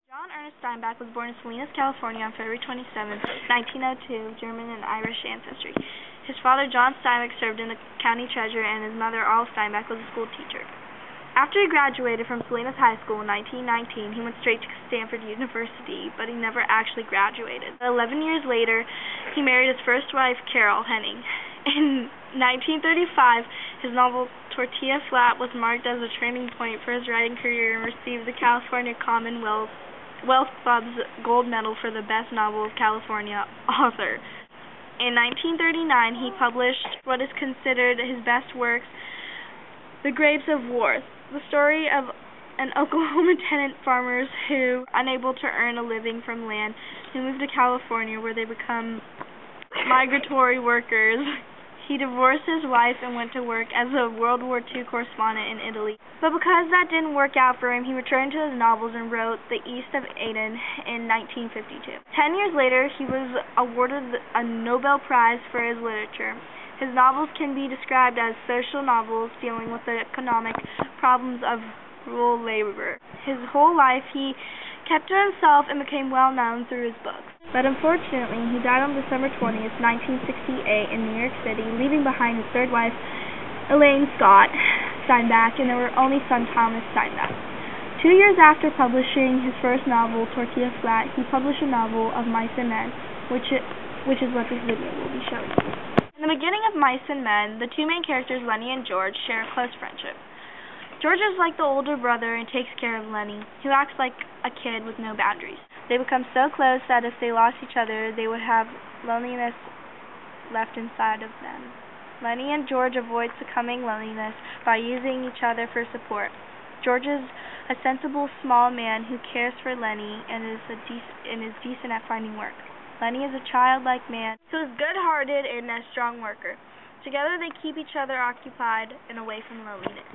John Ernest Steinbeck was born in Salinas, California on February 27, 1902, German and Irish ancestry. His father, John Steinbeck, served in the county treasurer, and his mother, Olive Steinbeck, was a school teacher. After he graduated from Salinas High School in 1919, he went straight to Stanford University, but he never actually graduated. 11 years later, he married his first wife, Carol Henning. In 1935, his novel Tortilla Flat was marked as a turning point for his writing career and received the California Commonwealth Club's Gold Medal for the Best Novel of California author. In 1939, he published what is considered his best work, The Grapes of War, the story of an Oklahoma tenant farmers who, unable to earn a living from land, who moved to California where they become migratory workers. He divorced his wife and went to work as a World War II correspondent in Italy. But because that didn't work out for him, he returned to his novels and wrote The East of Eden in 1952. 10 years later, he was awarded a Nobel Prize for his literature. His novels can be described as social novels dealing with the economic problems of rural labor. His whole life, he kept to himself and became well known through his books. But unfortunately, he died on December 20th, 1968 in New York City, leaving behind his third wife, Elaine Scott Steinbeck, and their only son, Thomas Steinbeck. 2 years after publishing his first novel, Tortilla Flat, he published a novel of Mice and Men, which is what this video will be showing you. In the beginning of Mice and Men, the two main characters, Lenny and George, share a close friendship. George is like the older brother and takes care of Lenny, who acts like a kid with no boundaries. They become so close that if they lost each other, they would have loneliness left inside of them. Lenny and George avoid succumbing loneliness by using each other for support. George is a sensible small man who cares for Lenny and is decent at finding work. Lenny is a childlike man who is good-hearted and a strong worker. Together they keep each other occupied and away from loneliness.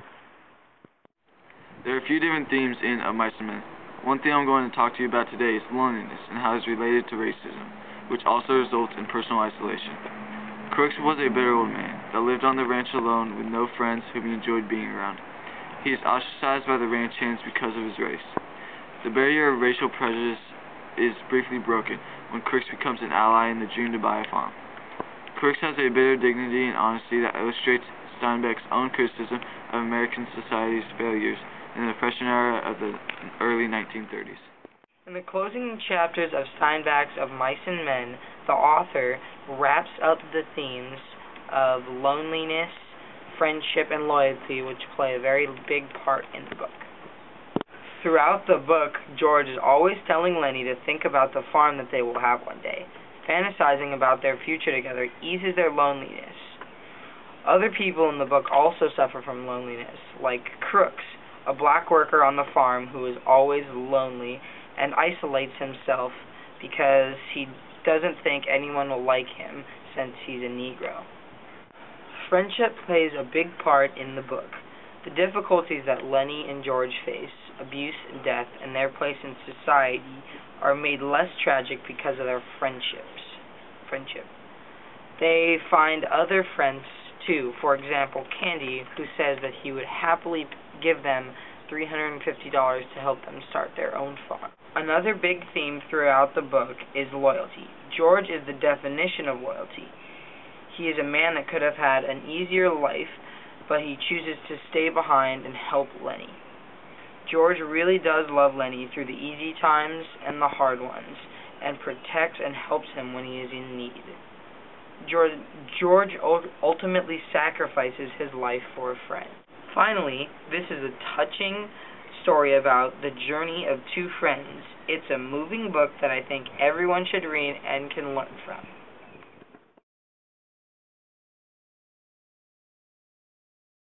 There are a few different themes in Of Mice and Men. One thing I'm going to talk to you about today is loneliness and how it is related to racism, which also results in personal isolation. Crooks was a bitter old man that lived on the ranch alone with no friends whom he enjoyed being around. He is ostracized by the ranch hands because of his race. The barrier of racial prejudice is briefly broken when Crooks becomes an ally in the dream to buy a farm. Crooks has a bitter dignity and honesty that illustrates Steinbeck's own criticism of American society's failures in the Depression era of the early 1930s. In the closing chapters of Steinbeck's Of Mice and Men, the author wraps up the themes of loneliness, friendship, and loyalty, which play a very big part in the book. Throughout the book, George is always telling Lenny to think about the farm that they will have one day. Fantasizing about their future together eases their loneliness. Other people in the book also suffer from loneliness, like Crooks, a black worker on the farm who is always lonely and isolates himself because he doesn't think anyone will like him since he's a Negro. Friendship plays a big part in the book. The difficulties that Lenny and George face, abuse and death, and their place in society are made less tragic because of their friendship. They find other friends too. For example, Candy, who says that he would happily give them $350 to help them start their own farm. Another big theme throughout the book is loyalty. George is the definition of loyalty. He is a man that could have had an easier life, but he chooses to stay behind and help Lenny. George really does love Lenny through the easy times and the hard ones, and protects and helps him when he is in need. George ultimately sacrifices his life for a friend. Finally, this is a touching story about the journey of two friends. It's a moving book that I think everyone should read and can learn from.